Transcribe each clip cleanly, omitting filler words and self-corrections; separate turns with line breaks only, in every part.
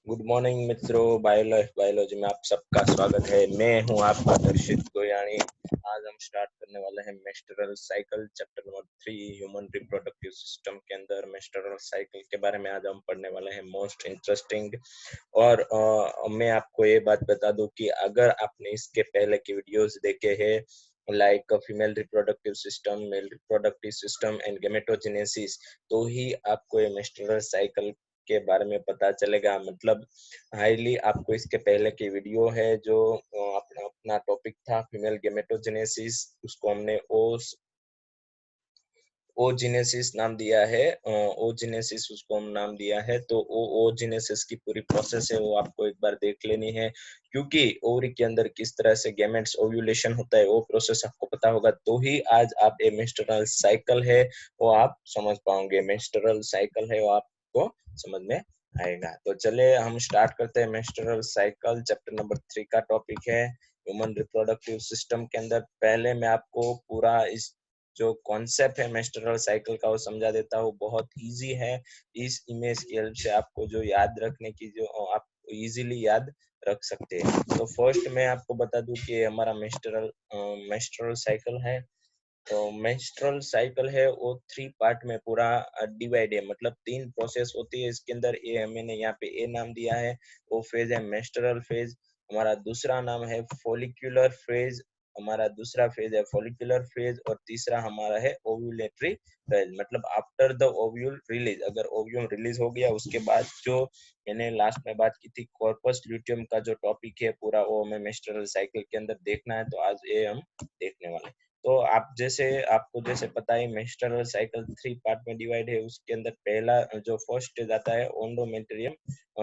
Good morning मित्रों। Biology में आप सबका स्वागत है। मैं हूं आपका दर्शित गोयानी। आज हम स्टार्ट करने वाले हैं menstrual cycle chapter number 3 human reproductive system के अंदर मेंस्ट्रुअल साइकिल के बारे में आज हम पढ़ने वाले हैं। Most interesting. और मैं आपको ये बात बता दूं कि अगर आपने इसके पहले की वीडियोस देखे हैं like female reproductive system, male reproductive system and gametogenesis, तो ही आपको ये मेंस्ट्रुअल साइकिल के बारे में पता चलेगा। मतलब हाईली आपको इसके पहले की वीडियो है जो अपना अपना टॉपिक था फीमेल गेमेटोजेनेसिस, उसको हमने ओजेनेसिस नाम दिया है। ओजेनेसिस उसको हम नाम दिया है। तो ओजेनेसिस की पूरी प्रोसेस है वो आपको एक बार देख लेनी है, क्योंकि ओवरी के अंदर किस तरह से गैमेट्स ओव्यूलेशन होता है वो प्रोसेस आपको पता होगा, तो ही आज आप ये मेंस्ट्रुअल साइकिल है वो आप समझ पाओगे। मेंस्ट्रुअल साइकिल है वो आपको समझ में आएगा। तो चले हम स्टार्ट करते हैं। मेंस्ट्रुअल साइकिल चैप्टर नंबर 3 का टॉपिक है ह्यूमन रिप्रोडक्टिव सिस्टम के अंदर। पहले मैं आपको पूरा इस जो कॉन्सेप्ट है मेंस्ट्रुअल साइकिल का वो समझा देता हूँ। बहुत इजी है। इस इमेज की हेल्प से आपको जो याद रखने की जो आप इजीली याद रख सकते हैं। तो फर्स्ट मैं आपको बता दूं कि हमारा मेंस्ट्रुअल साइकिल है। तो मेंस्ट्रुअल साइकिल है वो 3 पार्ट में पूरा डिवाइड है। मतलब 3 प्रोसेस होती है इसके अंदर। ये मैंने यहाँ पे ए नाम दिया है, वो फेज है मेंस्ट्रुअल फेज। हमारा दूसरा नाम है फॉलिक्यूलर फेज, हमारा दूसरा फेज है फॉलिक्यूलर फेज। और तीसरा हमारा है ओव्यूलेटरी फेज। मतलब आफ्टर द ओव्यूल रिलीज, अगर ओव्यूल रिलीज हो गया उसके बाद जो मैंने लास्ट में बात की थी कॉर्पस ल्यूटियम का जो टॉपिक है पूरा वो हमें मेंस्ट्रुअल साइकिल के अंदर देखना है। तो आज ये हम देखने वाले हैं। तो आपको जैसे पता है मेंस्ट्रुअल साइकिल 3 पार्ट में डिवाइड है। उसके अंदर पहला जो फर्स्ट स्टेज आता है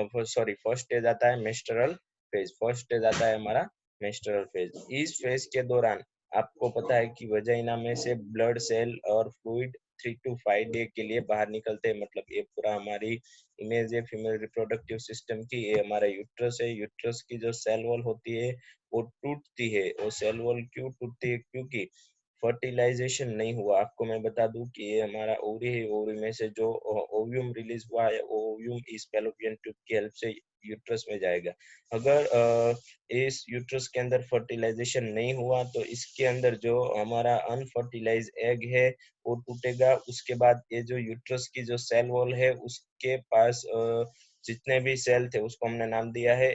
फर्स्ट स्टेज आता है मेंस्ट्रुअल फेज। फर्स्ट स्टेज आता है हमारा मेंस्ट्रुअल फेज। इस फेज के दौरान आपको पता है कि वजाइना में से ब्लड सेल और फ्लूइड 3 to 5 डे के लिए बाहर निकलते हैं। मतलब ये पूरा हमारी इमेज है फीमेल रिप्रोडक्टिव सिस्टम की। ये हमारा यूट्रस है। यूट्रस की जो सेल वॉल होती है वो टूटती है। वो सेल वॉल क्यों टूटती है? क्योंकि फर्टिलाइजेशन नहीं हुआ। आपको मैं बता दूं कि ये हमारा ओवरी है। ओवरी में से जो ओव्यूम रिलीज हुआ है वो ओव्यूम इस फैलोपियन ट्यूब की हेल्प से यूट्रस में जाएगा। अगर इस यूट्रस के अंदर फर्टिलाइजेशन नहीं हुआ तो इसके अंदर जो हमारा अनफर्टिलाइज एग है वो टूटेगा। उसके बाद ये जो यूट्रस की जो सेल वॉल है उसके पास जितने भी सेल थे उसको हमने नाम दिया है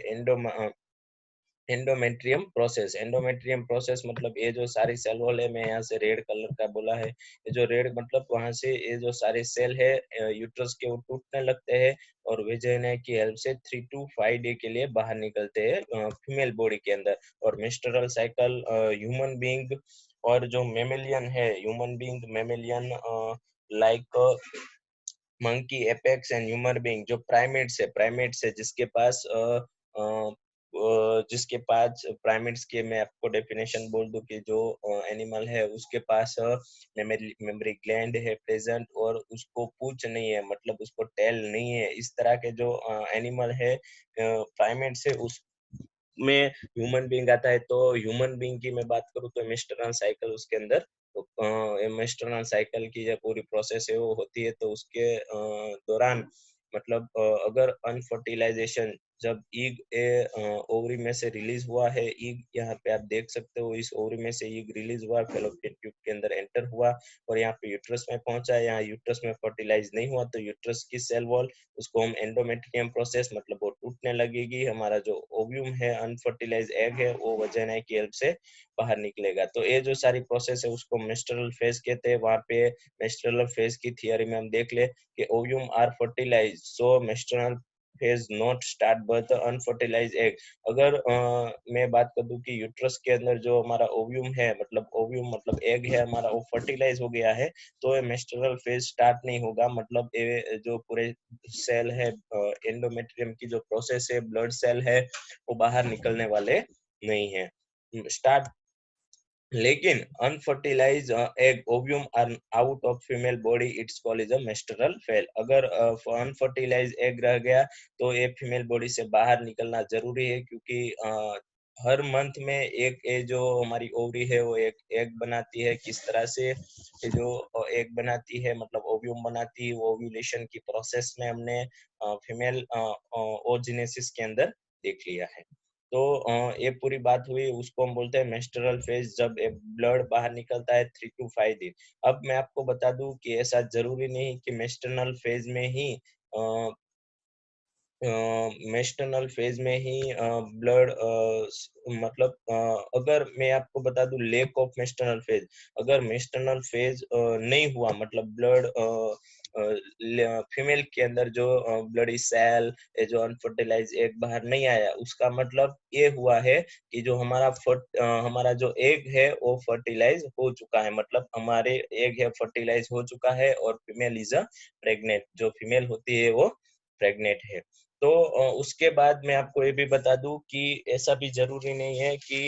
एंडोमेट्रियम प्रोसेस। एंडोमेट्रियम प्रोसेस मतलब ये जो सारी सेल वॉल है, मैं यहाँ से रेड कलर का बोला है, ये जो रेड मतलब वहां से ये जो सारे सेल है यूट्रस के वो टूटने लगते हैं और वेजाइना की हेल्प से 3 to 5 डे के लिए बाहर निकलते हैं फीमेल बॉडी के अंदर। और मेंस्ट्रुअल साइकिल ह्यूमन बीइंग और जो मेमेलियन है, human being mammalian like monkey, apex and human being, जो प्राइमेट्स है जिसके पास प्राइमेट्स के मैं आपको डेफिनेशन बोल दूं कि जो एनिमल है उसके पास मेमोरी ग्लैंड है प्रेजेंट और उसको पूंछ नहीं है, मतलब उसको टेल नहीं है। इस तरह के जो एनिमल है प्राइमेट्स है उस में ह्यूमन बीइंग आता है। तो ह्यूमन बीइंग की मैं बात करूँ तो मेंस्ट्रुअल साइकिल उसके अंदर, तो मेंस्ट्रुअल साइकिल की जो पूरी प्रोसेस है वो होती है। तो उसके दौरान मतलब अगर अनफर्टिलाइजेशन जब ईग ओवरी में से रिलीज हुआ है, ईग यहाँ पे आप देख सकते हो, इस ओवरी में से ईग रिलीज हुआ, फैलोपियन ट्यूब के अंदर एंटर हुआ और यहाँ पे यूट्रस में पहुंचा। यहाँ यूट्रस में फर्टिलाइज नहीं हुआ तो यूट्रस की सेल वॉल उसको हम एंडोमेट्रियम प्रोसेस, मतलब वो टूटने लगेगी। हमारा जो ओव्यूम है अनफर्टिलाइज एग है वो वजाइना की हेल्प से बाहर निकलेगा। तो ये जो सारी प्रोसेस है उसको मेंस्ट्रुअल फेज कहते हैं। वहां पे मेंस्ट्रुअल फेज की थियरी में हम देख ले कि ovum are fertilise, so menstrual phase not start but unfertilise egg. अगर मैं बात कर दूं कि यूट्रस के अंदर जो हमारा ओव्यूम है, मतलब ओव्यूम मतलब एग है हमारा, वो फर्टिलाइज हो गया है तो ये मेंस्ट्रुअल फेज स्टार्ट नहीं होगा। मतलब ये जो पूरे सेल है एंडोमेट्रियम की जो प्रोसेस है, ब्लड सेल है, वो बाहर निकलने वाले नहीं है स्टार्ट। लेकिन unfertilise egg ovum are out of female body, it's called is a menstrual fail. अगर अनफर्टिलाइज एग रह गया तो ये फीमेल बॉडी से बाहर निकलना जरूरी है, क्योंकि हर मंथ में एक ये जो हमारी ओवरी है वो एक एग बनाती है। किस तरह से ये जो एग बनाती है मतलब ओव्यूम बनाती है, वो ओव्यूलेशन की प्रोसेस में हमने फीमेल ओजिनेसिस के अंदर देख लिया है। तो ये पूरी बात हुई, उसको हम बोलते हैं मेंस्ट्रुअल फेज, जब ब्लड बाहर निकलता है 3 to 5 दिन। अब मैं आपको बता दूं कि ऐसा जरूरी नहीं कि मेंस्ट्रुअल फेज में ही मेस्टर्नल फेज में ही ब्लड मतलब अगर मैं आपको बता दूं लेक ऑफ मेस्टर्नल फेज, अगर मेस्टर्नल फेज नहीं हुआ मतलब ब्लड फीमेल के अंदर जो ब्लडी सेल जो अनफर्टिलाइज एग बाहर नहीं आया, उसका मतलब ये हुआ है कि जो हमारा जो एग है वो फर्टिलाइज हो चुका है, मतलब हमारे एग है फर्टिलाइज हो चुका है और फीमेल इज अ प्रेग्नेंट, जो फीमेल होती है वो प्रेग्नेंट है। तो उसके बाद मैं आपको ये भी बता दूं कि ऐसा भी जरूरी नहीं है कि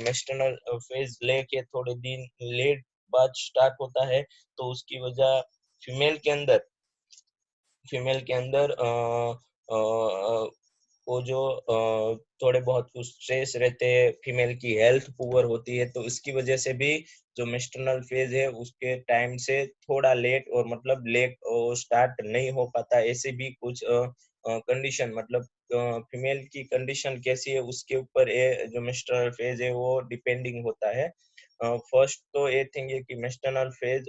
मेस्टर्नल फेज लेके थोड़े दिन लेट बाद स्टार्ट होता है, तो उसकी वजह फीमेल के अंदर फीमेल के अंदर वो जो थोड़े बहुत कुछ स्ट्रेस रहते हैं, फीमेल की हेल्थ पुअर होती है, तो इसकी वजह से भी जो मेस्टर्नल फेज है उसके टाइम से थोड़ा लेट और मतलब लेट स्टार्ट नहीं हो पाता। ऐसे भी कुछ कंडीशन मतलब फीमेल की कंडीशन कैसी है उसके ऊपर ये जो मेस्टर्नल फेज है वो डिपेंडिंग होता है। फर्स्ट तो ये थिंग है कि मेस्टर्नल फेज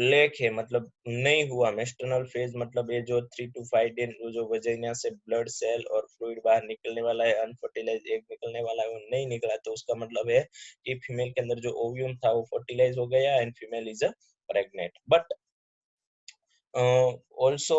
लेक है मतलब नहीं हुआ मेस्टर्नल फेज, मतलब ये जो 3 to 5 दिन जो वजाइना से ब्लड सेल और फ्लूइड बाहर निकलने वाला है, अनफर्टिलाइज एग निकलने वाला है, वो नहीं निकला, तो उसका मतलब है कि फीमेल के अंदर जो ओव्यूम था वो फर्टिलाइज हो गया and female is a pregnant. But also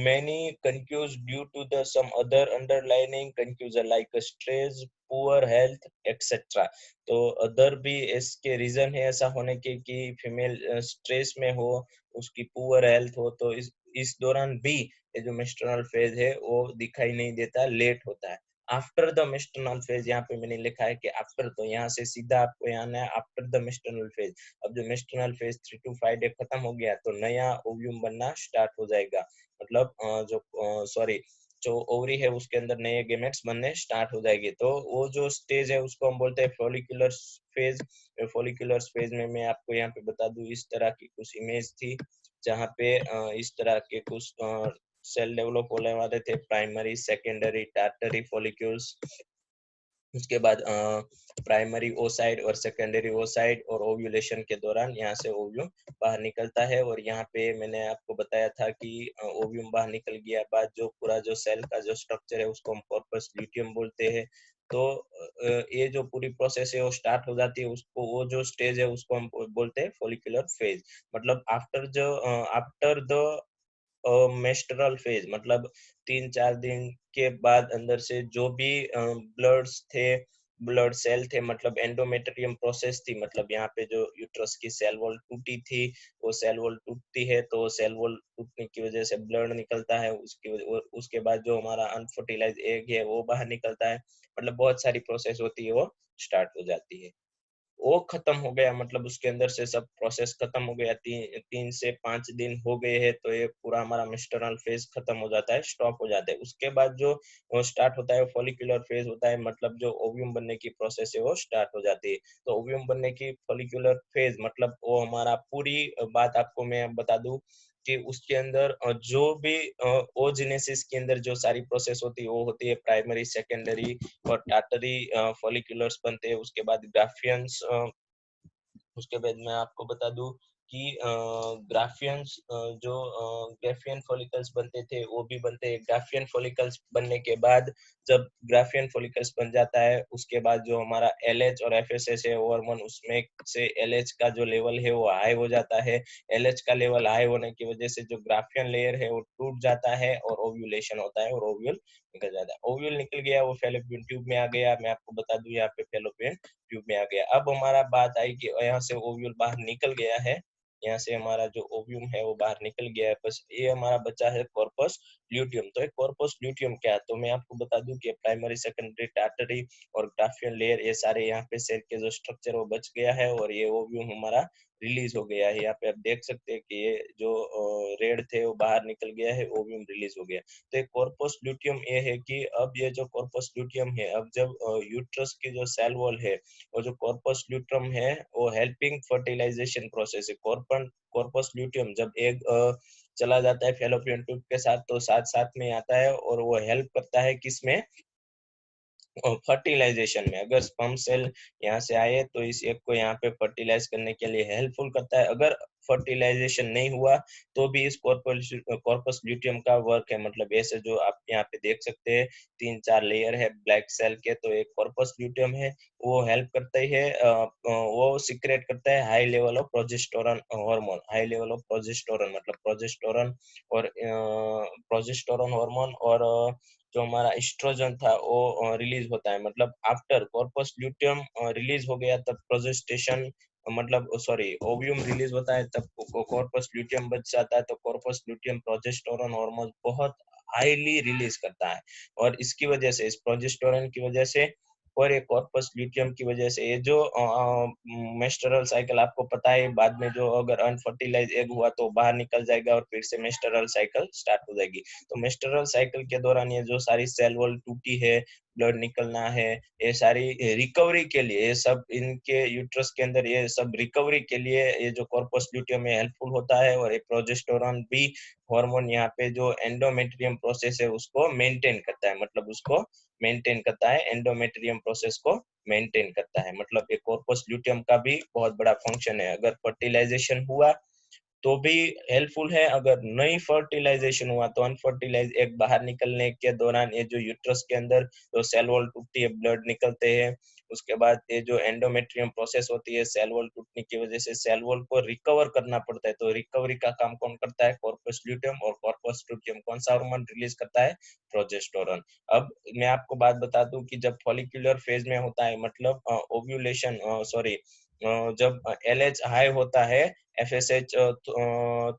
many confused due to the some other underlying confusion like stress, poor health, etc. तो अदर भी इसके रीजन है ऐसा होने के कि फीमेल स्ट्रेस में हो, उसकी पुअर हेल्थ हो, तो इस दौरान भी ये जो मेस्टर्नल फेज है वो दिखाई नहीं देता, लेट होता है। आफ्टर द मेस्टर्नल फेज, यहाँ पे मैंने लिखा है कि आफ्टर, तो यहाँ से सीधा आपको यहाँ आना है आफ्टर द मेस्टर्नल फेज। अब जो मेस्टर्नल फेज 3 to 5 डे खत्म हो गया तो नया ओव्यूम बनना स्टार्ट हो जाएगा, मतलब जो सॉरी जो ओवरी है उसके अंदर नए गेमेट्स बनने स्टार्ट हो जाएंगे। तो वो जो स्टेज है उसको हम बोलते हैं फॉलिकुलर फेज। फॉलिकुलर फेज में मैं आपको यहाँ पे बता दूं, इस तरह की कुछ इमेज थी जहाँ पे इस तरह के कुछ सेल डेवलप होने वाले थे, प्राइमरी सेकेंडरी टर्टियरी फॉलिक्यूल्स। उसके बाद प्राइमरी ओसाइड और सेकेंडरी ओसाइड, और ओव्यूलेशन के दौरान यहाँ से ओव्यूम बाहर निकलता है। और यहाँ पे मैंने आपको बताया था कि ओव्यूम बाहर निकल गया बाद जो पूरा जो सेल का जो स्ट्रक्चर है उसको हम कॉर्पस ल्यूटियम बोलते हैं। तो ये जो पूरी प्रोसेस है वो स्टार्ट हो जाती है, उसको वो जो स्टेज है उसको हम बोलते हैं फॉलिकुलर फेज। मतलब आफ्टर द मेस्टरल फेज, मतलब 3 4 दिन के बाद अंदर से जो भी ब्लड्स थे, ब्लड सेल थे, मतलब एंडोमेट्रियम प्रोसेस थी, मतलब यहाँ पे जो यूट्रस की सेल वॉल टूटी थी, वो सेल वॉल टूटती है तो सेल वॉल टूटने की वजह से ब्लड निकलता है, उसके बाद जो हमारा अनफर्टिलाइज एग है वो बाहर निकलता है, मतलब बहुत सारी प्रोसेस होती है वो स्टार्ट हो जाती है। वो खत्म हो गया, मतलब उसके अंदर से सब प्रोसेस खत्म हो गया, 3 से 5 दिन हो गए हैं तो ये पूरा हमारा मेस्टर्नल फेज खत्म हो जाता है, स्टॉप हो जाता है। उसके बाद जो स्टार्ट होता है फॉलिकुलर फेज होता है, मतलब जो ओव्यूम बनने की प्रोसेस है वो स्टार्ट हो जाती है। तो ओव्यूम बनने की फॉलिकुलर फेज मतलब वो हमारा पूरी बात आपको मैं बता दूं कि उसके अंदर जो भी ओजेनेसिस के अंदर जो सारी प्रोसेस होती है वो होती है प्राइमरी सेकेंडरी और टाटरी फॉलिकुलर्स बनते हैं। उसके बाद ग्राफियंस, उसके बाद मैं आपको बता दूं कि ग्राफियंस जो ग्राफियन फॉलिकल्स बनते थे वो भी बनते हैं। ग्राफियन फॉलिकल्स बनने के बाद जब ग्राफियन फॉलिकल्स बन जाता है उसके बाद जो हमारा एलएच और एफएसएच है हार्मोन, उसमें से एलएच का जो लेवल है वो हाई हो जाता है। एलएच का लेवल हाई होने की वजह से जो ग्राफियन लेयर है वो टूट जाता है और ओव्यूलेशन होता है और ओव्यूल निकल जाता है। ओव्यूल निकल गया, वो फेलोपियन ट्यूब में आ गया। मैं आपको बता दूं यहाँ पे फेलोपियन ट्यूब में आ गया। अब हमारा बात आई कि यहाँ से ओव्यूल बाहर निकल गया है, यहाँ से हमारा जो ओव्यूम है वो बाहर निकल गया है, बस ये हमारा बचा है कॉर्पस ल्यूटियम। तो एक कॉर्पस ल्यूटियम क्या है, तो मैं आपको बता दूं कि प्राइमरी सेकेंडरी टार्टरी और ग्राफियन लेयर ये सारे यहाँ पे सेल के जो स्ट्रक्चर वो बच गया है और ये ओव्यूम हमारा रिलीज हो गया है। यहाँ पे आप देख सकते हैं कि ये जो रेड थे वो बाहर निकल गया है, ओव्यूम रिलीज हो गया। तो एक कॉर्पस ल्यूटियम ये है कि अब ये जो कॉर्पस ल्यूटियम है, अब जब यूट्रस की जो सेल वॉल है, वो जो कॉर्पस ल्यूटियम है वो हेल्पिंग फर्टिलाइजेशन प्रोसेस है। कॉर्पस ल्यूटियम जब एग चला जाता है फैलोपियन ट्यूब के साथ, तो साथ साथ में आता है और वो हेल्प करता है किसमें, फर्टिलाइजेशन में। अगर स्पर्म सेल यहाँ से आए तो इस एग को यहाँ पे फर्टिलाइज करने के लिए हेल्पफुल करता है। अगर फर्टिलाइजेशन नहीं हुआ तो भी इस कॉर्पस ल्यूटियम का वर्क है, मतलब ऐसे जो आप यहाँ पे देख सकते हैं 3-4 लेयर है ब्लैक सेल के, तो एक कॉर्पस ल्यूटियम है, वो हेल्प करता ही है। वो सिक्रेट करता है high level of progesterone hormone. High level of progesterone मतलब प्रोजेस्टेरोन और प्रोजेस्टेरोन हार्मोन और जो हमारा एस्ट्रोजन था वो रिलीज होता है। मतलब आफ्टर कॉर्पस ल्यूटियम रिलीज हो गया तब प्रोजेस्टेशन मतलब सॉरी ओव्यूम रिलीज होता है, तब कॉर्पस ल्यूटियम बच जाता है। तो कॉर्पस ल्यूटियम प्रोजेस्टेरोन हार्मोन बहुत हाईली रिलीज करता है, और इसकी वजह से, इस प्रोजेस्टेरोन की वजह से और एक कॉर्पस ल्यूटियम की वजह से, ये जो मेस्टरल साइकिल आपको पता है, बाद में जो अगर अनफर्टिलाइज एग हुआ तो बाहर निकल जाएगा और फिर से मेस्टरल साइकिल स्टार्ट हो जाएगी। तो मेस्टरल साइकिल के दौरान ये जो सारी सेल वॉल टूटी है, ब्लड निकलना है, ये सारी रिकवरी के लिए, ये सब इनके यूट्रस के अंदर ये सब रिकवरी के लिए ये जो कॉर्पस ल्यूटियम है हेल्पफुल होता है। और एक प्रोजेस्टेरोन भी हार्मोन यहाँ पे जो एंडोमेट्रियम प्रोसेस है उसको मेंटेन करता है, मतलब उसको मेंटेन करता है, एंडोमेट्रियम प्रोसेस को मेंटेन करता है। मतलब एक कॉर्पस ल्यूटियम का भी बहुत बड़ा फंक्शन है। अगर फर्टिलाइजेशन हुआ तो भी हेल्पफुल है, अगर नहीं फर्टिलाइजेशन हुआ तो अनफर्टिलाइज एग बाहर निकलने के दौरान ये जो यूट्रस के अंदर जो सेल वॉल टूटती है, ब्लड निकलते हैं, उसके बाद ये जो एंडोमेट्रियम प्रोसेस होती है, सेल वॉल टूटने की वजह से सेल वॉल को रिकवर करना पड़ता है। तो रिकवरी का काम कौन करता है, कॉर्पस ल्यूटियम। और कॉर्पस ल्यूटियम कौन सा हार्मोन रिलीज करता है, प्रोजेस्टेरोन। अब मैं आपको बात बता दूं कि जब फॉलिकुलर फेज में होता है, मतलब ओव्यूलेशन सॉरी जब एलएच हाई होता है, एफएसएच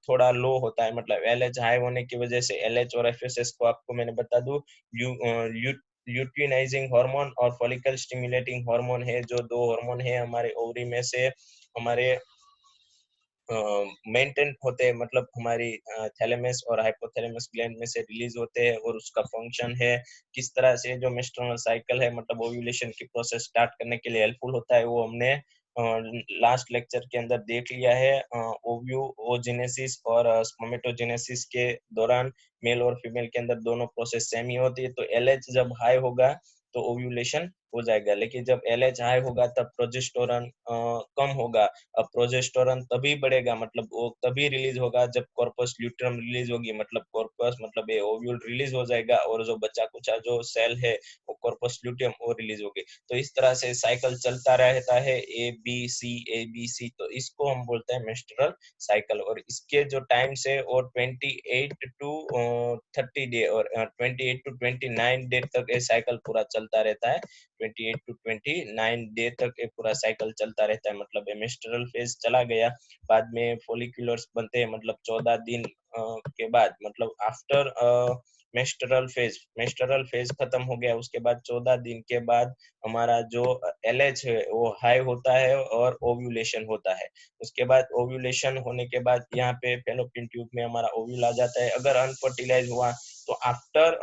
थोड़ा लो होता है, मतलब एलएच हाई होने की वजह से, एलएच और एफएसएच को आपको मैंने बता दूं ल्यूटिनाइजिंग हार्मोन और फॉलिकल स्टिमुलेटिंग हार्मोन है, जो दो हार्मोन है हमारे ओवरी में से हमारे मेंटेन होते हैं, मतलब हमारी थैलेमस और हाइपोथैलेमस ग्लैंड में से रिलीज होते हैं। और उसका फंक्शन है किस तरह से जो मेस्ट्रुअल साइकिल है, मतलब ओव्यूलेशन की प्रोसेस स्टार्ट करने के लिए हेल्पफुल होता है, वो हमने लास्ट लेक्चर के अंदर देख लिया है। ओव्यूओजेनेसिस और स्पर्मेटोजेनेसिस के दौरान मेल और फीमेल के अंदर दोनों प्रोसेस सेम ही होती है। तो एलएच जब हाई होगा तो ओव्यूलेशन हो जाएगा, लेकिन जब एलएच हाई होगा तब प्रोजेस्टेरोन कम होगा। अब प्रोजेस्टेरोन तभी बढ़ेगा, मतलब वो तभी रिलीज होगा जब कॉर्पस ल्यूटियम रिलीज होगी, मतलब कॉर्पस मतलब ये ओव्यूल रिलीज हो जाएगा और जो बच्चा कुचा जो सेल है वो कॉर्पस ल्यूटियम वो रिलीज होगी। तो इस तरह से साइकिल चलता रहता है, ए बी सी। तो इसको हम बोलते हैं मेस्ट्रुअल साइकिल। और इसके जो टाइम्स है और 28 टू 30 डे और 28 टू 29 डे तक ये साइकिल पूरा चलता रहता है। 28 टू 29 डे तक ये पूरा साइकिल चलता रहता है। मतलब ये मेस्ट्रुअल फेज चला गया, बाद में फॉलिकुलर्स बनते हैं, मतलब 14 दिन के बाद, मतलब आफ्टर मेस्ट्रुअल फेज खत्म हो गया, उसके बाद 14 दिन के बाद हमारा जो एलएच है वो हाई होता है और ओव्यूलेशन होता है। उसके बाद ओव्यूलेशन होने के बाद यहाँ पे फैलोपियन ट्यूब में हमारा ओव्यूल आ जाता है। अगर अनफर्टिलाइज हुआ तो आफ्टर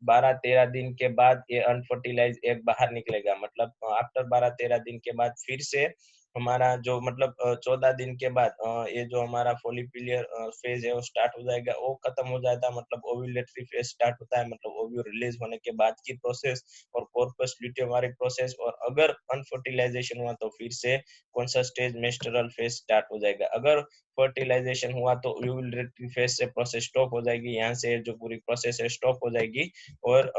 12-13 दिन के बाद ये अनफर्टिलाइज एग बाहर निकलेगा, मतलब आफ्टर 12-13 दिन के बाद फिर से हमारा जो मतलब 14 दिन के बाद ये जो हमारा फोलिकुलर फेज है वो स्टार्ट हो जाएगा, वो खत्म हो जाता है, मतलब ओव्यूलेटरी फेज स्टार्ट होता है, मतलब ओव्यूल रिलीज होने के बाद की प्रोसेस और कॉर्पस ल्यूटियम वाली प्रोसेस। और अगर अनफर्टिलाइजेशन हुआ तो फिर से कौन सा स्टेज, मेस्टरल फेज स्टार्ट हो जाएगा। अगर फर्टिलाइजेशन हुआ तो ओव्यूलेटरी फेज से प्रोसेस स्टॉप हो जाएगी, यहाँ से जो पूरी प्रोसेस है स्टॉप हो जाएगी। और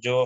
जो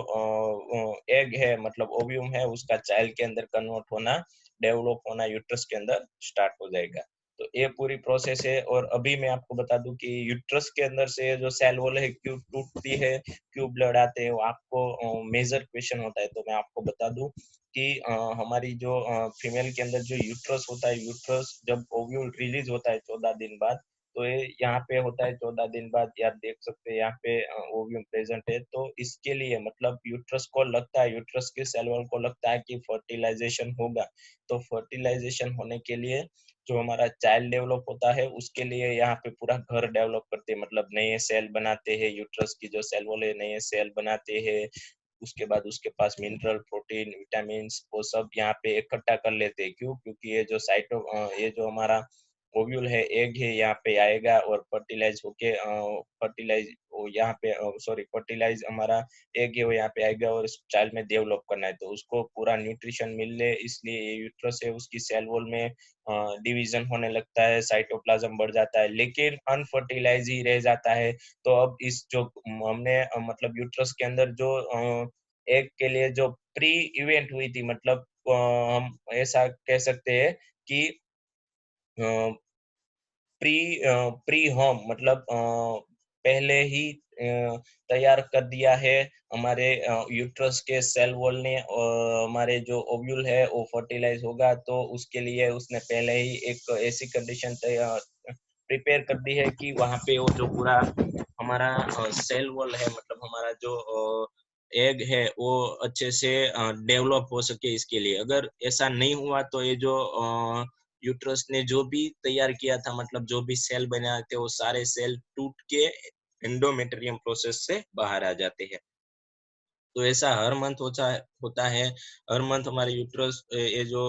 एग है मतलब ओव्यूम है उसका चाइल्ड के अंदर कन्वर्ट होना, डेवलप होना यूट्रस के अंदर स्टार्ट हो जाएगा। तो ये पूरी प्रोसेस है। और अभी मैं आपको बता दूं कि यूट्रस के अंदर से जो सेल वॉल है क्यों टूटती है, क्यों ब्लड आते हैं, वो आपको मेजर क्वेश्चन होता है। तो मैं आपको बता दूं कि हमारी जो फीमेल के अंदर जो यूट्रस होता है, यूट्रस जब ओव्यूल रिलीज होता है 14 दिन बाद, तो ये यहाँ पे होता है 14 दिन बाद, आप देख सकते हैं यहाँ पे ओव्यूम प्रेजेंट है। तो इसके लिए मतलब यूट्रस को लगता है, यूट्रस के सेल वॉल को लगता है कि फर्टिलाइजेशन होगा। तो फर्टिलाइजेशन होने के लिए जो हमारा चाइल्ड डेवलप होता है उसके लिए यहाँ पे पूरा घर डेवलप करते हैं, मतलब नए सेल बनाते हैं, यूट्रस की जो सेल वॉल है नए सेल बनाते हैं। उसके बाद उसके पास मिनरल, प्रोटीन, विटामिन वो सब यहाँ पे इकट्ठा कर लेते हैं। क्यों? क्योंकि ये जो हमारा ओव्यूल है, एग है, यहाँ पे आएगा और फर्टिलाइज होके फर्टिलाइज यहाँ पे सॉरी फर्टिलाइज हमारा एग है वो यहाँ पे आएगा और चाइल्ड में डेवलप करना है, तो उसको पूरा न्यूट्रिशन मिल ले, इसलिए ये यूट्रस है उसकी सेल वॉल में डिवीजन होने लगता है, साइटोप्लाज्म बढ़ जाता है, लेकिन अनफर्टिलाइज ही रह जाता है। तो अब इस जो हमने मतलब यूट्रस के अंदर जो एग के लिए जो प्री इवेंट हुई थी, मतलब हम ऐसा कह सकते हैं कि प्री प्री होम, मतलब पहले ही तैयार कर दिया है हमारे यूट्रस के सेल वॉल ने, और हमारे जो ओव्यूल है वो फर्टिलाइज होगा, तो उसके लिए उसने पहले ही एक ऐसी कंडीशन तैयार प्रिपेयर कर दी है कि वहाँ पे वो जो पूरा हमारा सेल वॉल है, मतलब हमारा जो एग है वो अच्छे से डेवलप हो सके। इसके लिए अगर ऐसा नहीं हुआ तो ये जो यूट्रस ने जो भी तैयार किया था, मतलब जो भी सेल बनाए थे, वो सारे सेल टूट के एंडोमेट्रियम प्रोसेस से बाहर आ जाते हैं। तो ऐसा हर मंथ होता है। हर मंथ हमारे यूट्रस ये जो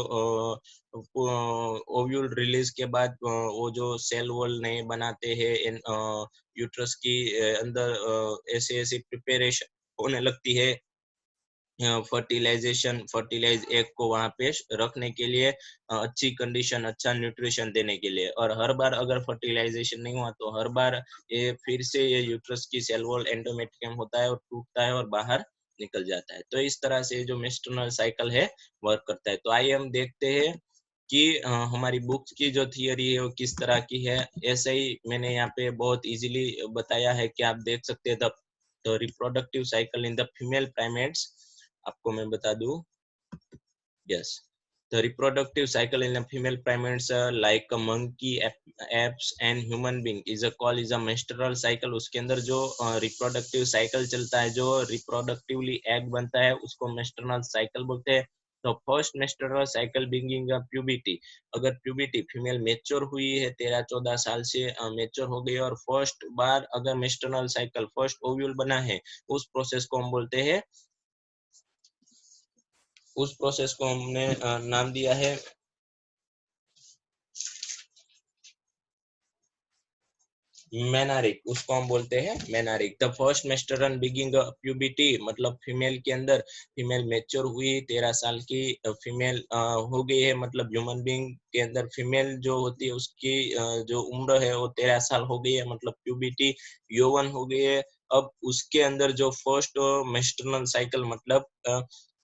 ओव्यूल रिलीज के बाद वो जो सेल वॉल नए बनाते हैं यूट्रस की अंदर ऐसे ऐसे प्रिपरेशन होने लगती है फर्टिलाइज एग को वहां पे रखने के लिए, अच्छी कंडीशन, अच्छा न्यूट्रिशन देने के लिए। और हर बार अगर फर्टिलाइजेशन नहीं हुआ तो हर बार ये फिर से ये यूट्रस की सेल वॉल एंडोमेट्रियम होता है और टूटता है और बाहर निकल जाता है। तो इस तरह से जो मेस्टर्नल साइकिल है वर्क करता है। तो आइए हम देखते हैं कि हमारी बुक्स की जो थियरी है वो किस तरह की है। ऐसे ही मैंने यहाँ पे बहुत इजीली बताया है कि आप देख सकते हैं the reproductive cycle in the female primates. आपको मैं बता दूं, yes, the reproductive cycle in a female primates like a monkey, apes and human being is a call is a menstrual cycle। उसके अंदर जो reproductive cycle चलता है, जो reproductively egg बनता है, उसको menstrual cycle बोलते हैं। तो first menstrual cycle beginning a puberty, अगर puberty फीमेल मेच्योर हुई है 13-14 साल से मेच्योर हो गई और फर्स्ट बार अगर menstrual cycle फर्स्ट ओव्यूल बना है, उस प्रोसेस को हम बोलते हैं, उस प्रोसेस को हमने नाम दिया है मेनारिक। उसको हम बोलते हैं मेनारिक। द फर्स्ट मेस्टरन बिगिंग प्यूबिटी, मतलब फीमेल के अंदर, फीमेल मेच्योर हुई 13 साल की फीमेल हो गई है, मतलब ह्यूमन बीइंग के अंदर फीमेल जो होती है उसकी जो उम्र है वो 13 साल हो गई है, मतलब प्यूबिटी यौवन हो गई है। अब उसके अंदर जो फर्स्ट मेस्टरनल साइकिल, मतलब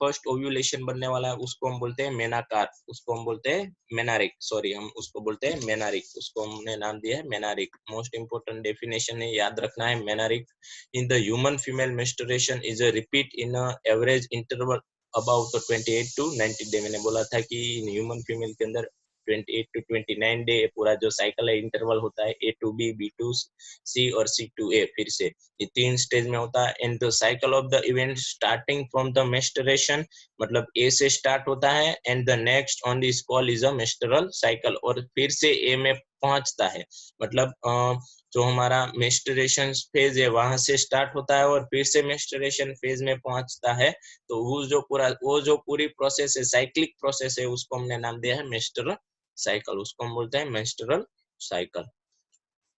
फर्स्ट ओव्यूलेशन बनने वाला है, उसको हम बोलते हैं मेनाकार, उसको हम बोलते हैं मेनारिक, सॉरी हम उसको बोलते हैं मेनारिक, उसको हमने नाम दिया है मेनारिक। मोस्ट इंपोर्टेंट डेफिनेशन है, याद रखना है menarche. In the human female menstruation is a repeat in a average interval about 28 to 90 day. मैंने बोला था कि ह्यूमन फीमेल के अंदर 28 टू 29 डे पूरा जो साइकिल है इंटरवल होता है, ए टू बी, बी टू सी और सी टू ए, फिर से ये 3 स्टेज में होता है। And the cycle of the event starting from the menstruation, मतलब ए से स्टार्ट होता है and the next on this call is a menstrual cycle, और फिर से ए में पहुंचता है। मतलब जो हमारा मेस्टरेशन फेज है वहां से स्टार्ट होता है और फिर से मेस्टरेशन फेज में पहुंचता है। तो वो जो पूरी प्रोसेस है, साइक्लिक प्रोसेस है, उसको हमने नाम दिया है मेस्टरल साइकिल, उसको हम बोलते हैं menstrual cycle.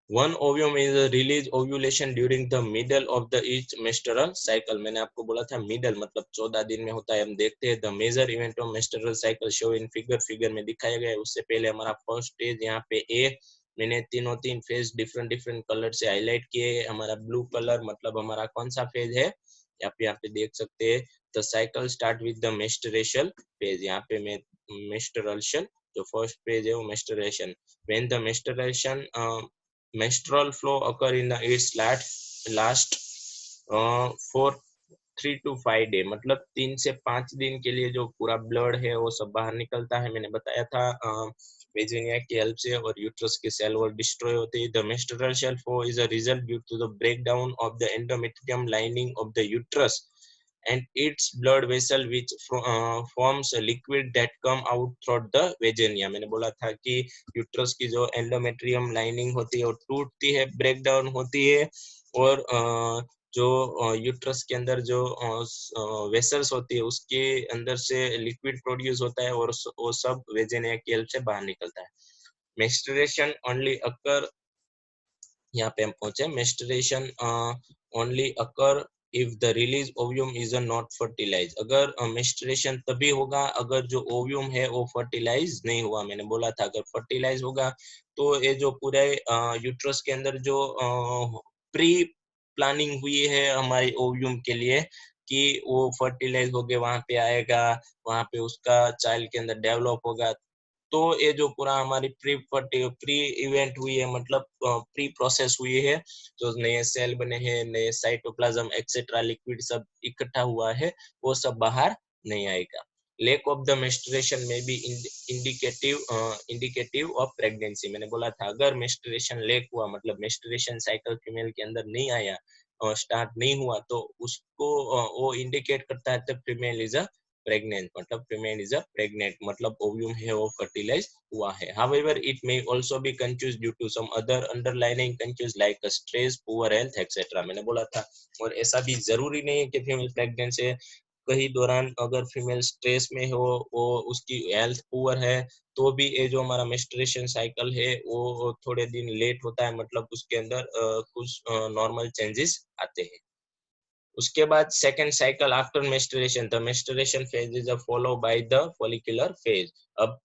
One ovum is release ovulation during the middle of the each menstrual cycle. मैंने आपको बोला था मिडल मतलब 14 दिन में होता है। हम देखते हैं the major event of menstrual cycle show in figure में दिखाया गया है। उससे पहले हमारा फर्स्ट स्टेज यहाँ पे ए, मैंने तीन फेज डिफरेंट डिफरेंट कलर से हाईलाइट किए। हमारा ब्लू कलर मतलब हमारा कौन सा फेज है, यहाँ पे देख सकते हैं। The cycle start with the menstruation phase, यहाँ पे मैं मेस्टरेशन जो फर्स्ट फेज है वो menstruation. When the menstruation menstrual flow occur in its last 3 to 5 day, मतलब 3 से 5 दिन के लिए जो पूरा ब्लड है वो सब बाहर निकलता है। मैंने बताया था वेजिनिया की हेल्प से और यूट्रस के सेल वॉल डिस्ट्रॉय होते हैं। The menstrual shell fall is a result due to the breakdown of the endometrium lining of the uterus and its blood vessel which forms a liquid that come out through the vagina। मैंने बोला था कि uterus की जो endometrium lining होती है वो टूटती है, ब्रेक डाउन होती है, और जो यूट्रस के अंदर जो वेसल्स होती है उसके अंदर से लिक्विड प्रोड्यूस होता है और वो सब वेजिना की हेल्प से बाहर निकलता है। मेस्टरेशन ओनली अकर, यहाँ पे हम पहुंचे, menstruation only occur if the release ovum is not fertilise. अगर मेस्टरेशन तभी होगा अगर जो ओव्यूम है वो फर्टिलाइज नहीं हुआ। मैंने बोला था अगर फर्टिलाइज होगा तो ये जो पूरे यूट्रस के अंदर जो प्री प्लानिंग हुई है हमारे ओव्यूम के लिए कि वो फर्टिलाइज होके वहां पे आएगा, वहां पे उसका चाइल्ड के अंदर डेवलप होगा, तो ये जो पूरा हमारी प्री इवेंट हुई है, मतलब प्री प्रोसेस हुई है, जो नए सेल बने हैं, नए साइटोप्लाज्म एक्सेट्रा लिक्विड सब इकट्ठा हुआ है, वो सब बाहर नहीं आएगा। लेक ऑफ द मेस्टरेशन में बी इंडिकेटिव ऑफ प्रेगनेंसी। मैंने बोला था अगर मेस्टरेशन लेक हुआ मतलब मेस्टरेशन साइकिल फीमेल के अंदर नहीं आया, स्टार्ट नहीं हुआ, तो उसको वो इंडिकेट करता है फीमेल इज अ प्रेग्नेंट, मतलब फीमेल इज अ प्रेग्नेंट, मतलब ओव्यूम है वो फर्टिलाइज हुआ है। However it may also be confuse due to some other underlining confuse like stress, poor health etcetera. मैंने बोला था और ऐसा भी जरूरी नहीं है कि फीमेल प्रेग्नेंट है, कहीं दौरान अगर फीमेल स्ट्रेस में हो, वो उसकी हेल्थ पुअर है, तो भी ये जो हमारा मेस्टरेशन साइकिल है वो थोड़े दिन लेट होता है, मतलब उसके अंदर कुछ नॉर्मल चेंजेस आते हैं। उसके बाद second cycle after menstruation, the menstruation phase is follow by the follicular phase. अब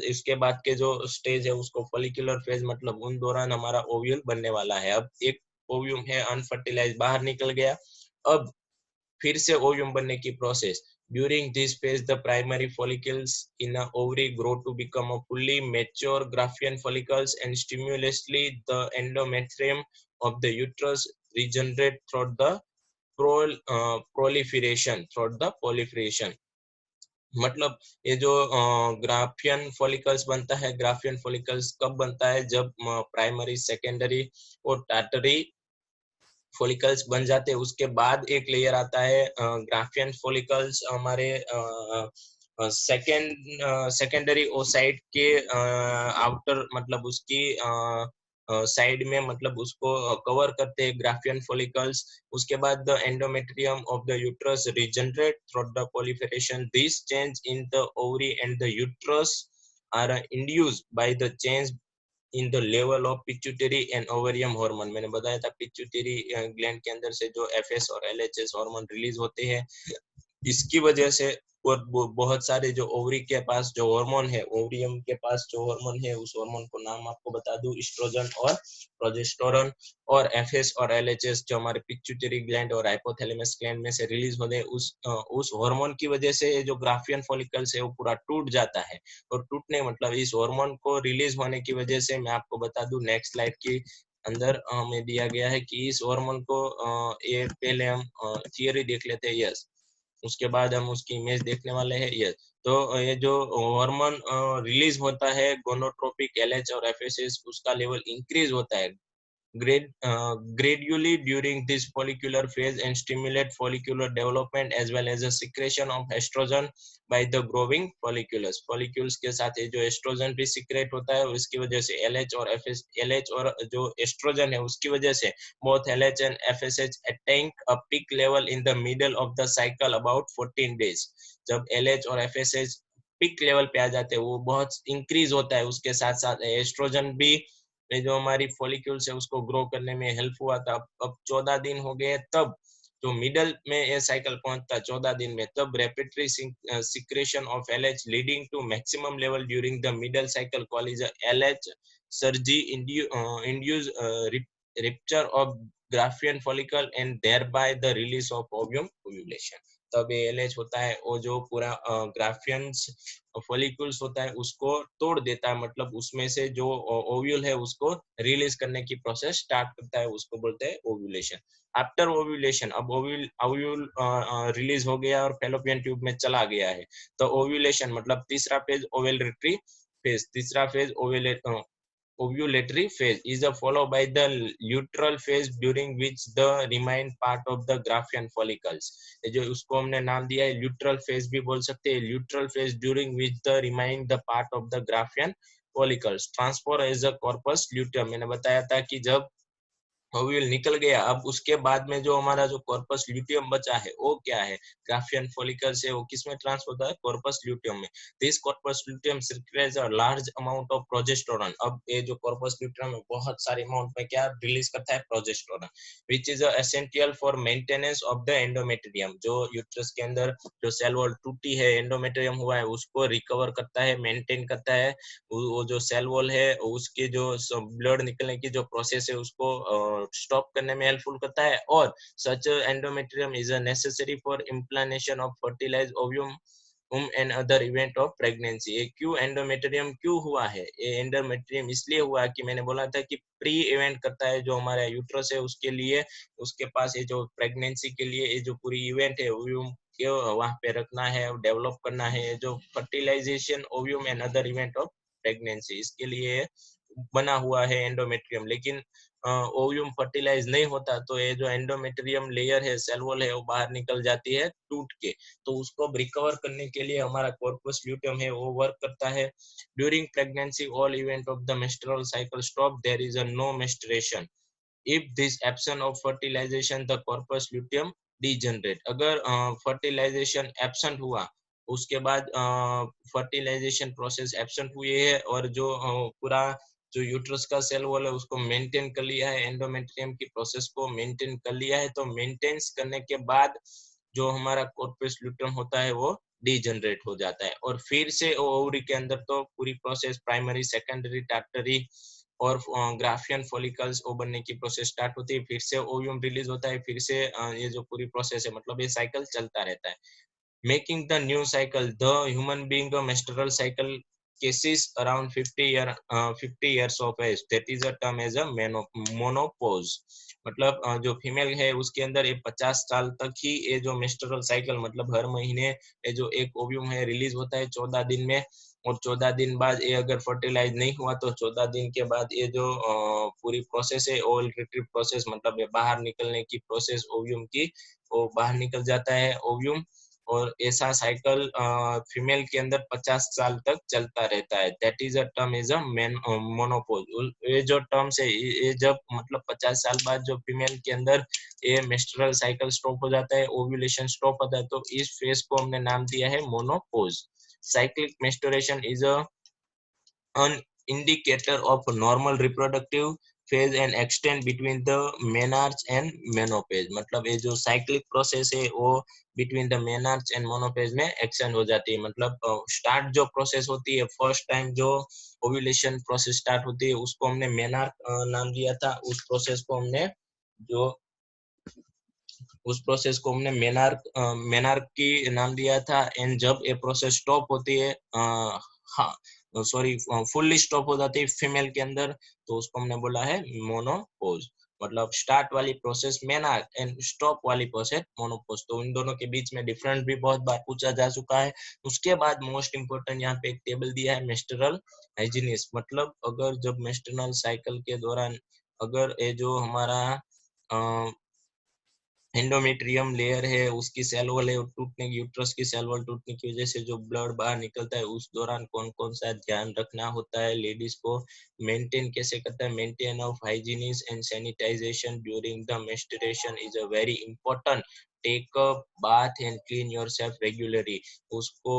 इसके बाद के जो स्टेज है उसको फॉलिकुलर फेज, मतलब उन दौरान हमारा ओव्यूल बनने वाला है। अब एक ओव्यूम है अनफर्टिलाइज बाहर निकल गया, अब फिर से ओव्यूम बनने की process. During this phase the primary follicles in a ovary grow to become a fully mature Graafian follicles and stimulously the endometrium of the uterus regenerate throughout the proliferation, throughout the proliferation। मतलब ये जो Graafian follicles बनता है, Graafian follicles कब बनता है, जब primary, secondary और टर्टरी फॉलिकल्स बन जाते हैं। उसके बाद एक लेयर आता है ग्राफियन फॉलिकल्स हमारे सेकेंडरी ओसाइट के आउटर, मतलब उसकी साइड में, मतलब उसको कवर करते हैं ग्राफियन फॉलिकल्स। उसके बाद the endometrium of the uterus regenerate through the proliferation। This change in the ovary and the uterus are induced by the change in the level of pituitary and ovarian hormone. मैंने बताया था pituitary gland के अंदर से जो FS और LHS hormone release होते हैं, इसकी वजह से, और बहुत सारे जो ओवरी के पास जो हार्मोन है, ओवरियम के पास जो हार्मोन है, उस हार्मोन को नाम आपको बता दूं, एस्ट्रोजन और प्रोजेस्टेरोन। और एफएस और एलएचएस जो हमारे पिट्यूटरी ग्लैंड और हाइपोथैलेमस ग्लैंड में से रिलीज होते हैं, उस हार्मोन की वजह से जो ग्राफियन फॉलिकल्स है वो पूरा टूट जाता है। और टूटने मतलब इस हार्मोन को रिलीज होने की वजह से, मैं आपको बता दूं नेक्स्ट स्लाइड की अंदर हमें दिया गया है कि इस हार्मोन को ये पहले हम थियरी देख लेते हैं, यस, उसके बाद हम उसकी इमेज देखने वाले हैं, यस। तो ये जो हार्मोन रिलीज होता है गोनोट्रोपिक एलएच और एफएसएस, उसका लेवल इंक्रीज होता है gradually during this follicular phase and stimulate follicular development as well as a secretion of estrogen by the growing follicles। follicles के साथ ये जो estrogen भी secrete होता है, उसकी वजह से LH और FS, LH और जो estrogen है उसकी वजह से both LH and FSH attain a peak level in the middle of the cycle about 14 days। जब LH और FSH पिक लेवल पे आ जाते हैं, वो बहुत इंक्रीज होता है, उसके साथ साथ एस्ट्रोजन भी, ये जो हमारी फॉलिक्यूल्स है उसको ग्रो करने में हेल्प हुआ था। अब 14 दिन हो गए, तब जो मिडल में ये साइकिल पहुंचता है 14 दिन में, तब repetitive secretion of LH leading to maximum level during the middle cycle call is LH surge induce rupture of Graafian follicle and thereby the release of ovulation। तब ये एलएच होता है, वो जो पूरा ग्राफियंस फॉलिकल्स होता है उसको तोड़ देता है, मतलब उसमें से जो ओव्यूल है उसको रिलीज करने की प्रोसेस स्टार्ट करता है, उसको बोलते हैं ओव्यूलेशन। आफ्टर ओव्यूलेशन, अब ओव्यूल रिलीज हो गया और फैलोपियन ट्यूब में चला गया है, तो ओव्यूलेशन मतलब तीसरा फेज ओवेलरिट्री phase. तीसरा phase ovulatory phase is followed by the luteal phase during which the remain part of the Graafian follicles. ये जो उसको हमने नाम दिया है luteal phase भी बोल सकते हैं. Luteal phase during which the remain the part of the Graafian follicles transfer as a corpus luteum. मैंने बताया था कि जब ओव्यूल निकल गया, अब उसके बाद में जो हमारा जो कॉर्पस ल्यूटियम बचा है वो क्या है, ग्राफियन फॉलिकल से वो किस में ट्रांसफर होता है, कॉर्पस ल्यूटियम में. This corpus luteum secretes a large amount of progesterone. अब ये जो कॉर्पस ल्यूटियम है बहुत सारे अमाउंट में क्या रिलीज करता है, progesterone, which is essential for maintenance of the endometrium. जो यूट्रस के अंदर जो सेल वॉल टूटी है, एंडोमेट्रियम हुआ है, उसको रिकवर करता है, मेंटेन करता है. वो जो सेल वॉल है उसके जो ब्लड निकलने की जो प्रोसेस है उसको स्टॉप करने में हेल्पफुल करता है. और such endometrium is necessary for implantation of fertilise ovum and other event of pregnancy. ये क्यों एंडोमेट्रियम क्यों हुआ है, ये एंडोमेट्रियम इसलिए हुआ कि मैंने बोला था कि प्री इवेंट करता है जो हमारा यूट्रस है उसके लिए, उसके पास ये जो प्रेगनेंसी के लिए ये जो पूरी इवेंट है ओव्यूम के वहां पे रखना है, डेवलप करना है, जो fertilisation ovum and other event of pregnancy, इसके लिए बना हुआ है एंडोमेट्रियम. लेकिन ओव्यूम फर्टिलाइज नहीं होता तो ये जो एंडोमेट्रियम लेयर है, सेल वॉल है, वो बाहर निकल जाती है टूट के. तो उसको रिकवर करने के लिए हमारा कॉर्पस ल्यूटियम है वो वर्क करता है. During pregnancy all event of the menstrual cycle stop, there is a no menstruation. if this absence of fertilization the corpus luteum degenerate. अगर फर्टिलाइजेशन एब्सेंट हुआ, उसके बाद फर्टिलाइजेशन प्रोसेस एब्सेंट हुई है और जो पूरा जो यूट्रस का सेल वॉल है उसको मेंटेन कर लिया है, एंडोमेट्रियम की प्रोसेस को मेंटेन कर लिया है, तो मेंटेन्स करने के बाद जो हमारा कॉर्पस ल्यूटियम होता है वो डीजनरेट हो जाता है. और फिर से ओवरी के अंदर तो पूरी प्रोसेस प्राइमरी, सेकेंडरी, टर्टियरी और ग्राफियन फॉलिकल्स वो बनने की प्रोसेस स्टार्ट होती है. फिर से ओव्यूम रिलीज होता है, फिर से ये जो पूरी प्रोसेस है मतलब ये साइकिल चलता रहता है. making the new cycle the human being a menstrual cycle cases around 50 years of age, that is a term as a monopause. मतलब जो फीमेल है उसके अंदर ये 50 साल तक ही ये जो मेंस्ट्रुअल साइकिल मतलब हर महीने ये जो एक ओव्यूम है रिलीज होता है 14 दिन में, और 14 दिन बाद ये अगर फर्टिलाइज नहीं हुआ तो 14 दिन के बाद ये जो पूरी प्रोसेस है ओवल रिट्रीव प्रोसेस मतलब ये बाहर निकलने की प्रोसेस ओव्यूम की, वो बाहर निकल जाता है ओव्यूम. और ऐसा साइकिल फीमेल के अंदर 50 साल तक चलता रहता है. That is a term is a menopause. ये जो टर्म्स है ये जब मतलब 50 साल बाद जो फीमेल के अंदर ये मेंस्ट्रुअल साइकिल स्टॉप हो जाता है, ओव्यूलेशन स्टॉप होता है, तो इस फेज को हमने नाम दिया है menopause. Cyclic menstruation is a an indicator of normal reproductive phase and extend between the menarche and menopause. मतलब ये जो साइक्लिक प्रोसेस है वो बिटवीन द मेनार्च एंड मोनोपेज में एक्सटेंड हो जाती है. मतलब स्टार्ट जो प्रोसेस होती है, फर्स्ट टाइम जो ओव्यूलेशन प्रोसेस स्टार्ट होती है उसको हमने मेनार्क नाम दिया था. जो उस प्रोसेस को हमने मेनार्क की नाम दिया था. एंड जब ये प्रोसेस स्टॉप होती है, हाँ सॉरी फुल्ली स्टॉप हो जाती है फीमेल के अंदर, तो उसको हमने बोला है मोनोपोज. मतलब स्टार्ट वाली प्रोसेस मेनार्क एंड स्टॉप वाली प्रोसेस मोनोपोज. तो इन दोनों के बीच में डिफरेंस भी बहुत बार पूछा जा चुका है. उसके बाद मोस्ट इंपोर्टेंट यहाँ पे एक टेबल दिया है मेंस्ट्रुअल हाइजीनिस. मतलब अगर जब मेंस्ट्रुअल साइकिल के दौरान अगर ये जो हमारा एंडोमेट्रियम लेयर है उसकी सेल वॉल है टूटने की, यूट्रस की सेल वॉल टूटने की वजह से जो ब्लड बाहर निकलता है, उस दौरान कौन कौन सा ध्यान रखना होता है, लेडीज को मेंटेन कैसे करता है. Maintain of hygienic and sanitisation during the menstruation is a very important. Take a bath and clean yourself regularly. उसको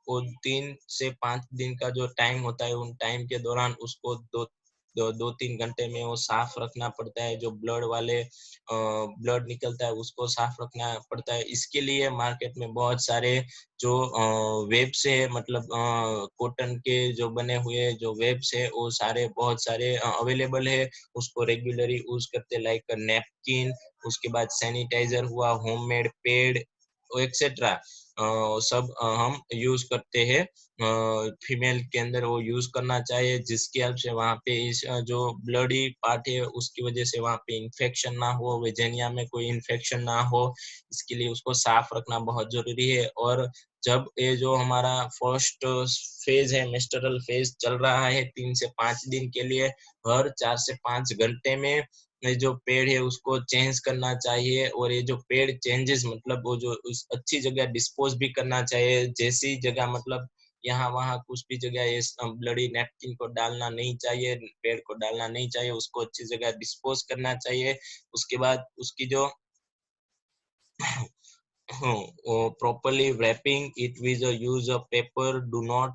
वो 3 से 5 दिन का जो टाइम होता है उन टाइम के दौरान उसको 2-3 घंटे में वो साफ रखना पड़ता है. जो ब्लड निकलता है उसको साफ रखना पड़ता है. इसके लिए मार्केट में बहुत सारे जो वेब्स है मतलब कॉटन के जो बने हुए जो वेब्स है वो सारे बहुत सारे अवेलेबल है. उसको रेगुलरली यूज करते, लाइक नैपकिन, उसके बाद सैनिटाइजर हुआ, होममेड पैड एक्सेट्रा. सब हम यूज करते हैं। फीमेल के अंदर वो यूज करना चाहिए, जिसकी हेल्प से वहाँ पे इस जो ब्लडी पार्ट है उसकी वजह से वहाँ पे इन्फेक्शन ना हो, वेजेनिया में कोई इन्फेक्शन ना हो, इसके लिए उसको साफ रखना बहुत जरूरी है। और जब ये जो हमारा फर्स्ट फेज है, मेंस्ट्रुअल फेज चल रहा है 3 से 5 दिन के लिए, हर 4 से 5 घंटे में ये जो पेड़ है उसको चेंज करना चाहिए। और ये जो पेड़ चेंजेस मतलब वो जो उस अच्छी जगह डिस्पोज भी करना चाहिए, जैसी जगह मतलब यहाँ वहाँ कुछ भी जगह ये ब्लडी नैपकिन को डालना नहीं चाहिए, पेड़ को डालना नहीं चाहिए, उसको अच्छी जगह डिस्पोज करना चाहिए। उसके बाद उसकी जो properly wrapping it with the use of paper. Do not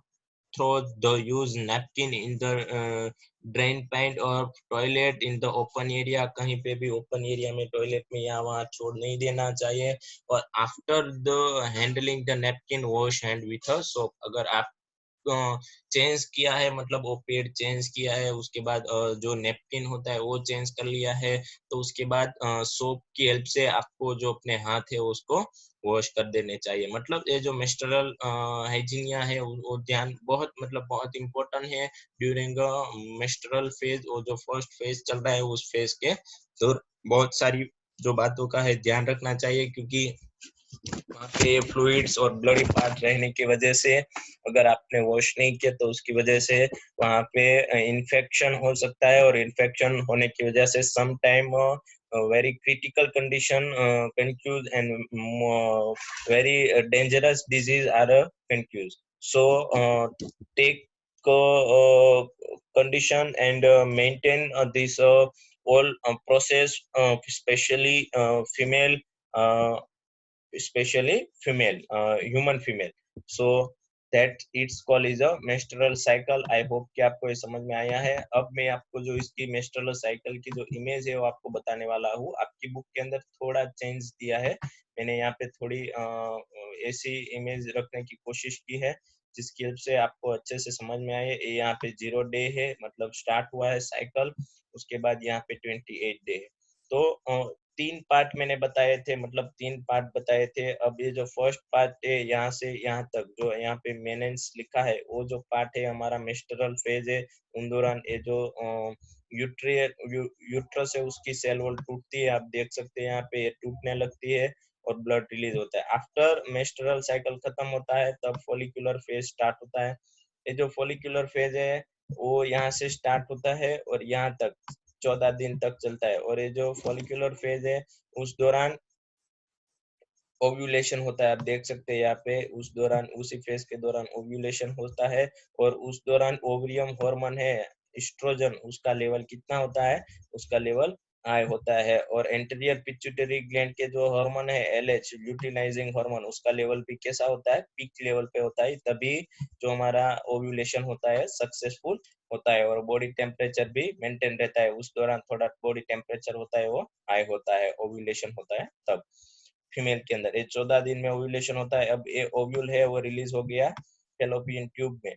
throw the use napkin in the drain pipe or toilet in the open area. कहीं पे भी ओपन एरिया में, टॉयलेट में या वहाँ छोड़ नहीं देना चाहिए। और after the handling the napkin wash hand with a soap. अगर आप चेंज किया है, मतलब वो पेड़ चेंज किया है, उसके बाद जो नेपकिन होता है वो चेंज कर लिया है, तो उसके बाद सोप की हेल्प से आपको जो अपने हाथ है उसको वॉश कर देने चाहिए। मतलब ये जो मेंस्ट्रुअल हाइजीनिया है वो ध्यान बहुत मतलब बहुत इम्पोर्टेंट है ड्यूरिंग मेंस्ट्रुअल फेज। और जो फर्स्ट फेज चल रहा है उस फेज के तो बहुत सारी जो बातों का है ध्यान रखना चाहिए, क्योंकि वहाँ पे फ्लूइड्स और ब्लडी पार्ट रहने की वजह से अगर आपने वॉश नहीं किया तो उसकी वजह से वहाँ पे इन्फेक्शन हो सकता है। और इन्फेक्शन होने की वजह से some time very critical condition confuse and very dangerous disease are confused. So take condition and maintain this all process, uh, especially female, human female. So that its call is a menstrual cycle. I hope कि आपको ये समझ में आया है। अब मैं आपको जो इसकी menstrual cycle की जो इमेज है वो आपको बताने वाला हूँ। आपकी बुक के अंदर थोड़ा चेंज दिया है, मैंने यहाँ पे थोड़ी ऐसी इमेज रखने की कोशिश की है जिसकी हेल्प से आपको अच्छे से समझ में आए। यहाँ पे 0 डे है, मतलब स्टार्ट हुआ है साइकिल, उसके बाद यहाँ पे 28 डे है। तो 3 पार्ट मैंने बताए थे, मतलब 3 पार्ट बताए थे। अब ये जो फर्स्ट पार्ट है यहाँ से यहाँ तक जो यहाँ पे मेनेंस लिखा है, वो जो पार्ट है हमारा मेंस्ट्रुअल फेज है। उन दौरान ये जो यूट्रस है उसकी सेल वॉल टूटती है, आप देख सकते हैं यहाँ पे टूटने लगती है और ब्लड रिलीज होता है। आफ्टर मेंस्ट्रुअल साइकिल खत्म होता है तब फॉलिकुलर फेज स्टार्ट होता है। ये जो फॉलिकुलर फेज है वो यहाँ से स्टार्ट होता है और यहाँ तक 14 दिन तक चलता है। और ये जो फॉलिकुलर फेज है उस दौरान ओव्यूलेशन होता है, आप देख सकते हैं यहाँ पे। उस दौरान उसी फेज के दौरान ओव्यूलेशन होता है और उस दौरान ओवरियम हार्मोन है एस्ट्रोजन, उसका लेवल कितना होता है, उसका लेवल हाई होता है। और एंटीरियर पिट्यूटरी ग्लैंड के जो हार्मोन है एलएच ल्यूटिनाइजिंग हार्मोन, उसका लेवल भी कैसा होता है, पीक लेवल पे होता है। तभी जो हमारा ओव्यूलेशन होता है सक्सेसफुल होता है। और बॉडी टेम्परेचर भी मेंटेन रहता है, उस दौरान थोड़ा बॉडी टेम्परेचर होता है वो हाई होता है, ओव्यूलेशन होता है तब फीमेल के अंदर। ये 14 दिन में ओव्यूलेशन होता है। अब ये ओव्यूल है वो रिलीज हो गया फैलोपियन ट्यूब में,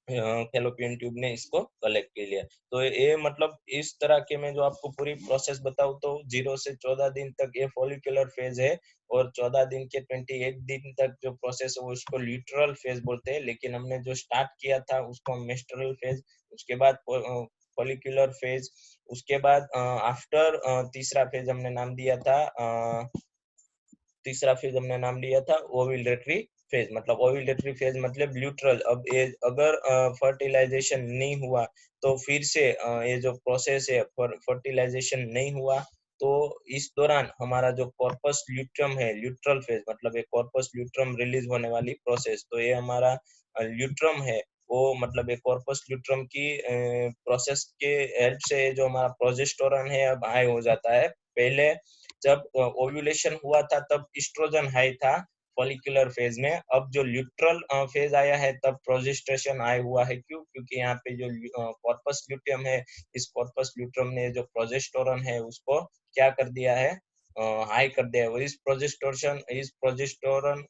फैलोपियन ट्यूब ने इसको कलेक्ट कर लिया। तो ये मतलब इस तरह के मैं जो आपको पूरी प्रोसेस बताऊं तो 0 से 14 दिन तक ये फॉलिकुलर फेज है, और 14 दिन के 28 दिन तक जो प्रोसेस है वो उसको ल्यूट्रल फेज बोलते हैं। लेकिन हमने जो स्टार्ट किया था उसको मेंस्ट्रुअल फेज, उसके बाद फॉलिकुलर फेज, उसके बाद आफ्टर तीसरा फेज हमने नाम दिया था तीसरा फेज हमने नाम लिया था ओव्यूलेटरी फेज। मतलब ओव्यूलेटरी फेज मतलब ल्यूट्रल। अब ये अगर फर्टिलाइजेशन नहीं हुआ तो फिर से ये जो प्रोसेस है फर्टिलाइजेशन नहीं हुआ तो इस दौरान हमारा जो कॉर्पस ल्यूट्रम है, ल्यूट्रल फेज मतलब ये कॉर्पस ल्यूट्रम रिलीज होने वाली प्रोसेस, तो ये हमारा ल्यूट्रम है वो, मतलब एक कॉर्पस ल्यूट्रम की प्रोसेस के हेल्प से जो हमारा प्रोजेस्टेरोन है अब हाई हो जाता है। पहले जब ओव्यूलेशन हुआ था तब एस्ट्रोजन हाई था फॉलिकुलर फेज में। अब जो ल्यूट्रल फेज आया है तब प्रोजेस्टेशन हाई हुआ है। क्यों? क्योंकि यहाँ पे जो कॉर्पस ल्यूटियम है, इस कॉर्पस ल्यूटियम ने जो प्रोजेस्टेरोन है उसको क्या कर दिया है, हाई कर दिया है। और इस प्रोजेस्टेरोन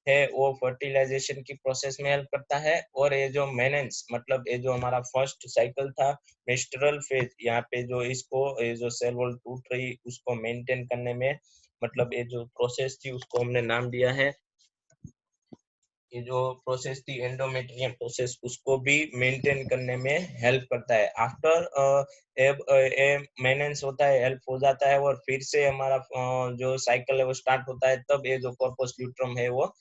है वो फर्टिलाइजेशन की प्रोसेस में हेल्प करता है। और ये जो मेनेंस मतलब ये जो हमारा फर्स्ट साइकिल था मेस्ट्रुअल फेज, यहाँ पे जो इसको ये जो सेल वॉल टूट रही उसको मेंटेन करने में मतलब ये जो प्रोसेस थी उसको हमने नाम दिया है, ये जो प्रोसेस थी एंडोमेट्रियम प्रोसेस, उसको भी मेंटेन करने में हेल्प करता है। आफ्टर मेंटेनेंस होता है, हेल्प हो जाता है, और फिर से हमारा जो साइकिल है वो स्टार्ट होता है, तब ये जो कॉर्पस ल्यूट्रम है वो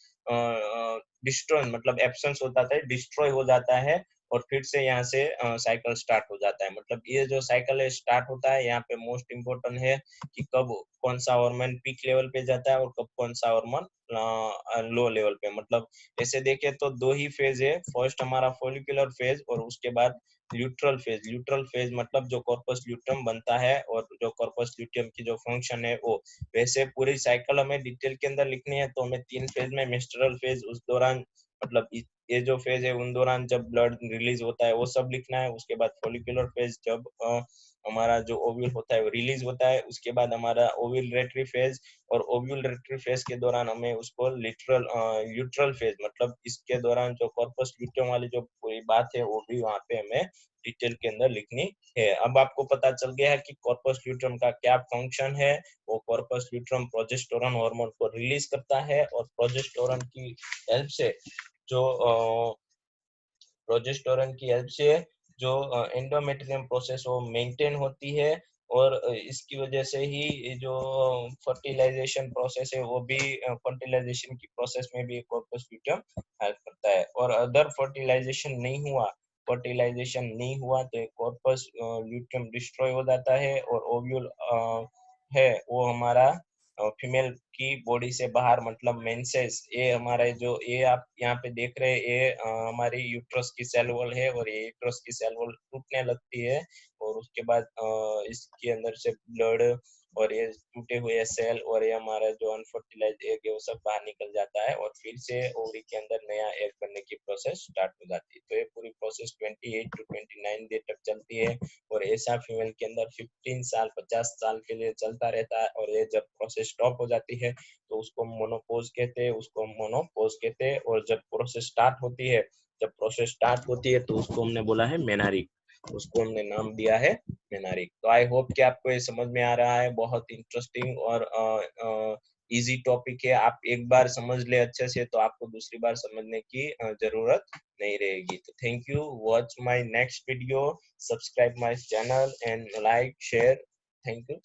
डिस्ट्रॉय मतलब एब्सेंस होता है, डिस्ट्रॉय हो जाता है, और फिर से यहाँ से साइकिल स्टार्ट हो जाता है। मतलब ये जो साइकिल है स्टार्ट होता है, यहाँ पे मोस्ट इम्पोर्टेंट है कि कब कौन सा हार्मोन पीक लेवल पे जाता है और कब कौन सा हार्मोन लो लेवल पे। मतलब ऐसे देखें तो दो ही फेज है, फर्स्ट हमारा फॉलिकुलर फेज और उसके बाद ल्यूट्रल फेज। ल्यूट्रल फेज मतलब जो कॉर्पस ल्यूट्रम बनता है और जो कॉर्पस ल्यूटियम की जो फंक्शन है वो। वैसे पूरी साइकिल हमें डिटेल के अंदर लिखनी है तो हमें 3 फेज में मेस्ट्रुअल फेज उस दौरान मतलब ये जो फेज है उन दौरान जब ब्लड रिलीज होता है वो सब लिखना है। उसके बाद फॉलिकुलर फेज जब हमारा जो ओव्यूल होता है वो रिलीज होता है। उसके बाद हमारा ओव्यूलेटरी फेज, और ओव्यूलेटरी फेज के दौरान हमें उसको लिटरल ल्यूट्रल फेज मतलब इसके दौरान जो कॉर्पस ल्यूटियम वाली जो पूरी बात है वो भी वहाँ पे हमें डिटेल के अंदर लिखनी है। अब आपको पता चल गया है कि कॉर्पस ल्यूटियम का क्या फंक्शन है। वो कॉर्पस ल्यूटियम प्रोजेस्टेरोन हार्मोन को रिलीज करता है, और प्रोजेस्टेरोन की हेल्प से जो प्रोजेस्टेरोन की हेल्प से जो एंडोमेट्रियम प्रोसेस वो मेंटेन होती है, और इसकी वजह से ही जो फर्टिलाइजेशन प्रोसेस है वो भी फर्टिलाइजेशन की प्रोसेस में भी कॉर्पस ल्यूटियम हेल्प करता है। और अदर फर्टिलाइजेशन नहीं हुआ तो कॉर्पस ल्यूटियम डिस्ट्रॉय हो जाता है, और ओव्यूल है वो हमारा फीमेल की बॉडी से बाहर मतलब मेंसेस, ये हमारे जो ये आप यहाँ पे देख रहे हैं ये हमारी यूट्रस की सेल वॉल है, और ये यूट्रस की सेल वॉल टूटने लगती है, और उसके बाद इसके अंदर से ब्लड और ये टूटे हुए सेल और ये हमारा जो अनफर्टिलाइज एग है वो सब बाहर निकल जाता है, और फिर से ओवरी के अंदर नया एग बनने की प्रोसेस स्टार्ट हो जाती है। तो ये पूरी प्रोसेस 28 टू 29 डे तक चलती है, और ऐसा फीमेल के अंदर 15 साल 50 साल के लिए चलता रहता है। और ये जब प्रोसेस स्टॉप हो जाती है तो उसको मोनोपोज कहते हैं, और जब प्रोसेस स्टार्ट होती है, तो उसको हमने बोला है मेनारिक, उसको हमने नाम दिया है मेनारिक। तो आई होप कि आपको ये समझ में आ रहा है, बहुत इंटरेस्टिंग और इजी टॉपिक है। आप एक बार समझ ले अच्छे से तो आपको दूसरी बार समझने की जरूरत नहीं रहेगी। तो thank you, watch my next video, subscribe my channel and like share. Thank you.